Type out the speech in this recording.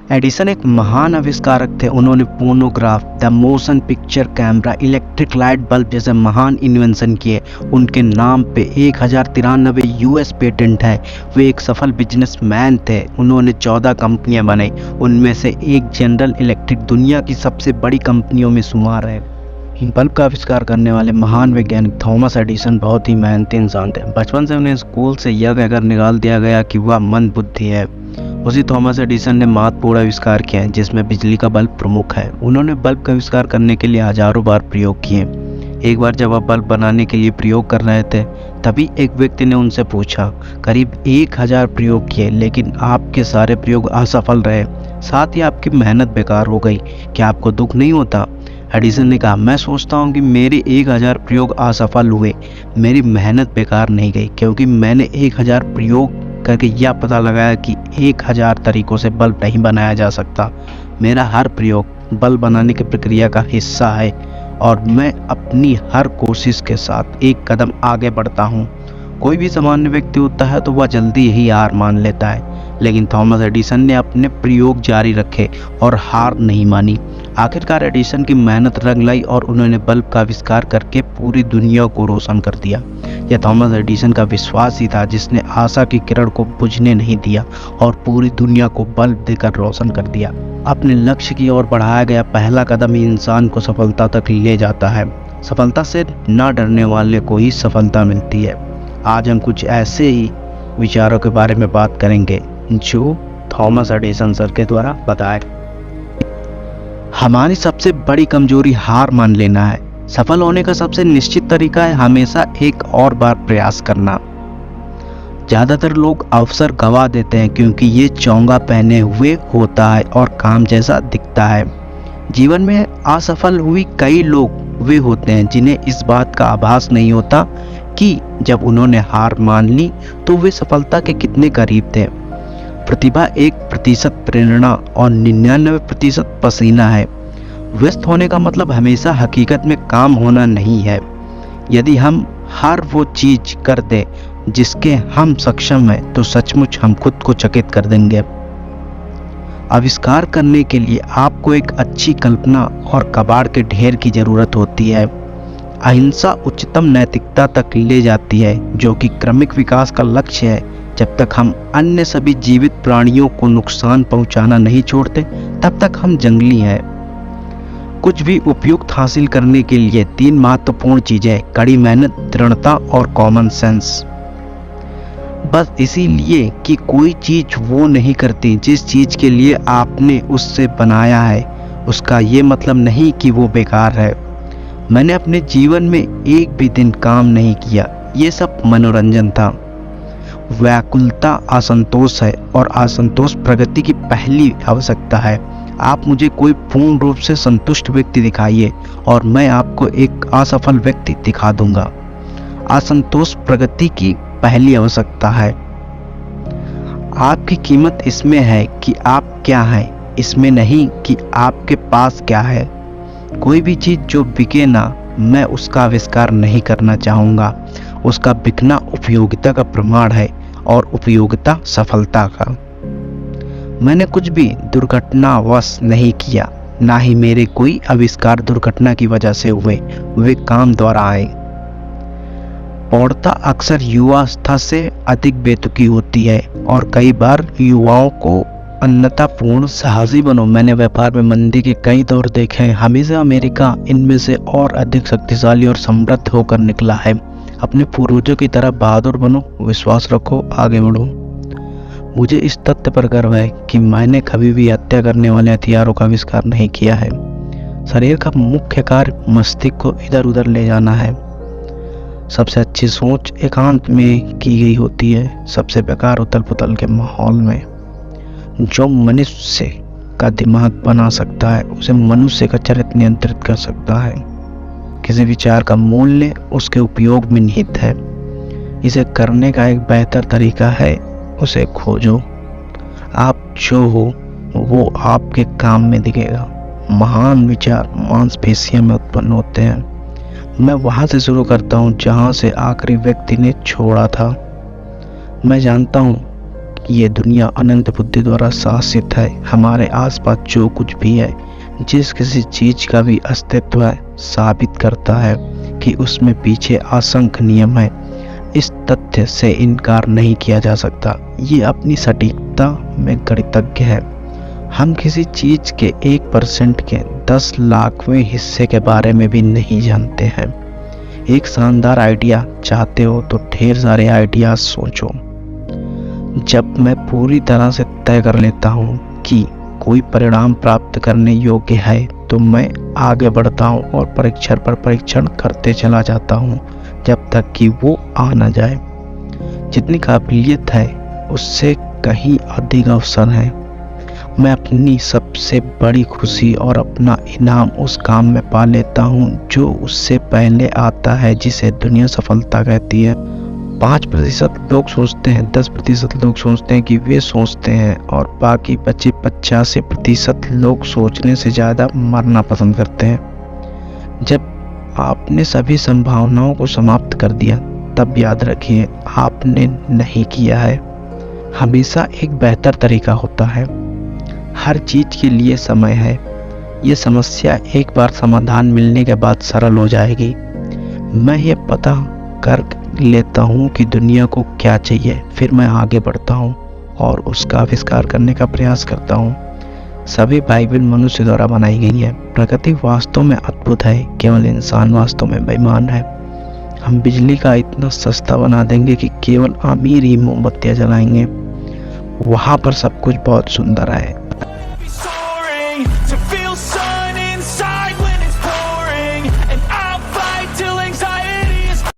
Edison एक महान आविष्कारक थे। उन्होंने phonograph, the motion picture camera, electric light bulb जैसे महान इन्वेंशन किए। उनके नाम पे 1093 यूएस पेटेंट है। वे एक सफल बिजनेसमैन थे। उन्होंने 14 कंपनियां बनाई, उनमें से एक जनरल इलेक्ट्रिक दुनिया की सबसे बड़ी कंपनियों में शुमार है। बल्ब का आविष्कार करने वाले महान वैज्ञानिक थॉमस एडिसन बहुत ही मेहनती इंसान थे। बचपन से उन्हें स्कूल से यह कहकर निकाल दिया गया कि वह मंद बुद्धि है। उसी थॉमस एडिसन ने महत्वपूर्ण आविष्कार किए हैं, जिसमें बिजली का बल्ब प्रमुख है। उन्होंने बल्ब का आविष्कार करने के लिए हजारों बार प्रयोग किए। एक बार जब वह बल्ब बनाने के लिए प्रयोग कर रहे थे, तभी एक व्यक्ति ने उनसे पूछा, करीब 1000 प्रयोग किए, लेकिन आपके सारे प्रयोग असफल रहे, साथ ही आपकी मेहनत बेकार हो गई, क्या आपको दुख नहीं होता? एडिसन ने कहा, मैं सोचता हूँ कि मेरे 1000 प्रयोग असफल हुए, मेरी मेहनत बेकार नहीं गई, क्योंकि मैंने 1000 प्रयोग करके यह पता लगाया कि 1000 तरीकों से बल्ब नहीं बनाया जा सकता। मेरा हर प्रयोग बल्ब बनाने की प्रक्रिया का हिस्सा है और मैं अपनी हर कोशिश के साथ एक कदम आगे बढ़ता हूँ। कोई भी सामान्य व्यक्ति होता है तो वह जल्दी ही हार मान लेता है, लेकिन थॉमस एडिसन ने अपने प्रयोग जारी रखे और हार नहीं मानी। आखिरकार एडिसन की मेहनत रंग लाई और उन्होंने बल्ब का आविष्कार करके पूरी दुनिया को रोशन कर दिया। यह थॉमस एडिसन का विश्वास ही था जिसने आशा की किरण को बुझने नहीं दिया और पूरी दुनिया को बल्ब देकर रोशन कर दिया। अपने लक्ष्य की ओर बढ़ाया गया पहला कदम ही इंसान को सफलता तक ले जाता है। सफलता से न डरने वाले को ही सफलता मिलती है। आज हम कुछ ऐसे ही विचारों के बारे में बात करेंगे जो थॉमस एडिसन सर के द्वारा बताए। हमारी सबसे बड़ी कमजोरी हार मान लेना है। सफल होने का सबसे निश्चित तरीका है हमेशा एक और बार प्रयास करना। ज्यादातर लोग अवसर गवा देते हैं क्योंकि ये चोंगा पहने हुए होता है और काम जैसा दिखता है। जीवन में असफल हुई कई लोग वे होते हैं जिन्हें इस बात का आभास नहीं होता कि जब उन्होंने हार मान ली तो वे सफलता के कितने करीब थे। प्रतिभा 1% प्रेरणा और 99% पसीना है। व्यस्त होने का मतलब हमेशा हकीकत में काम होना नहीं है। यदि हम हर वो चीज कर दे जिसके हम सक्षम हैं तो सचमुच हम खुद को चकित कर देंगे। आविष्कार करने के लिए आपको एक अच्छी कल्पना और कबाड़ के ढेर की जरूरत होती है। अहिंसा उच्चतम नैतिकता तक ले जाती है, जो कि क्रमिक विकास का लक्ष्य है। जब तक हम अन्य सभी जीवित प्राणियों को नुकसान पहुंचाना नहीं छोड़ते, तब तक हम जंगली हैं। कुछ भी उपयुक्त हासिल करने के लिए 3 महत्वपूर्ण चीजें, कड़ी मेहनत, दृढ़ता और कॉमन सेंस। बस इसीलिए कि कोई चीज वो नहीं करती जिस चीज के लिए आपने उससे बनाया है, उसका ये मतलब नहीं कि वो बेकार है। मैंने अपने जीवन में एक भी दिन काम नहीं किया, ये सब मनोरंजन था। व्याकुलता असंतोष है और असंतोष प्रगति की पहली आवश्यकता है। आप मुझे कोई पूर्ण रूप से संतुष्ट व्यक्ति दिखाइए और मैं आपको एक असफल व्यक्ति दिखा दूंगा। असंतोष प्रगति की पहली आवश्यकता है। आपकी कीमत इसमें है कि आप क्या हैं, इसमें नहीं कि आपके पास क्या है। कोई भी चीज जो बिके ना, मैं उसका आविष्कार नहीं करना चाहूँगा। उसका बिकना उपयोगिता का प्रमाण है और उपयोगिता सफलता का। मैंने कुछ भी दुर्घटनावश नहीं किया, ना ही मेरे कोई आविष्कार दुर्घटना की वजह से हुए, वे काम द्वारा आए। प्रौढ़ता अक्सर युवावस्था से अधिक बेतुकी होती है और कई बार युवाओं को अन्यतापूर्ण साहसी बनो। मैंने व्यापार में मंदी के कई दौर देखे हैं। हमेशा अमेरिका इनमें से और अधिक शक्तिशाली और समृद्ध होकर निकला है। अपने पूर्वजों की तरह बहादुर बनो, विश्वास रखो, आगे बढ़ो। मुझे इस तथ्य पर गर्व है कि मैंने कभी भी हत्या करने वाले हथियारों का आविष्कार नहीं किया है। शरीर का मुख्य कार्य मस्तिष्क को इधर उधर ले जाना है। सबसे अच्छी सोच एकांत में की गई होती है, सबसे बेकार उथल पुथल के माहौल में। जो मनुष्य का दिमाग बना सकता है उसे मनुष्य का चरित्र नियंत्रित कर सकता है। किसी विचार का मूल्य उसके उपयोग में निहित है। इसे करने का एक बेहतर तरीका है, उसे खोजो। आप जो हो वो आपके काम में दिखेगा। महान विचार मांसपेशियों में उत्पन्न होते हैं। मैं वहां से शुरू करता हूं जहां से आखिरी व्यक्ति ने छोड़ा था। मैं जानता हूं कि ये दुनिया अनंत बुद्धि द्वारा शासित है। हमारे आसपास जो कुछ भी है, जिस किसी चीज का भी अस्तित्व है, साबित करता है कि उसमें पीछे असंख्य नियम है। इस तथ्य से इनकार नहीं किया जा सकता। ये अपनी सटीकता में गणितज्ञ है। हम किसी चीज के 1% के 10 लाखवें हिस्से के बारे में भी नहीं जानते हैं। एक शानदार आइडिया चाहते हो तो ढेर सारे आइडियाज सोचो। जब मैं पूरी तरह से तय कर लेता हूँ कि कोई परिणाम प्राप्त करने योग्य है तो मैं आगे बढ़ता हूँ और परीक्षण पर परीक्षण करते चला जाता हूँ जब तक कि वो आ न जाए। जितनी काबिलियत है उससे कहीं अधिक अवसर है। मैं अपनी सबसे बड़ी खुशी और अपना इनाम उस काम में पा लेता हूँ जो उससे पहले आता है, जिसे दुनिया सफलता कहती है। 5% लोग सोचते हैं, 10% लोग सोचते हैं कि वे सोचते हैं, और बाकी बचे 85% लोग सोचने से ज़्यादा मरना पसंद करते हैं। जब आपने सभी संभावनाओं को समाप्त कर दिया तब याद रखिए आपने नहीं किया है। हमेशा एक बेहतर तरीका होता है। हर चीज के लिए समय है। ये समस्या एक बार समाधान मिलने के बाद सरल हो जाएगी। मैं ये पता कर लेता हूँ कि दुनिया को क्या चाहिए, फिर मैं आगे बढ़ता हूँ और उसका आविष्कार करने का प्रयास करता हूँ। सभी बाइबल मनुष्य द्वारा बनाई गई है। प्रकृति वास्तव में अद्भुत है, केवल इंसान वास्तव में बेईमान है। हम बिजली का इतना सस्ता बना देंगे कि केवल अमीर ही मोमबत्तियां जलाएंगे। वहाँ पर सब कुछ बहुत सुंदर है।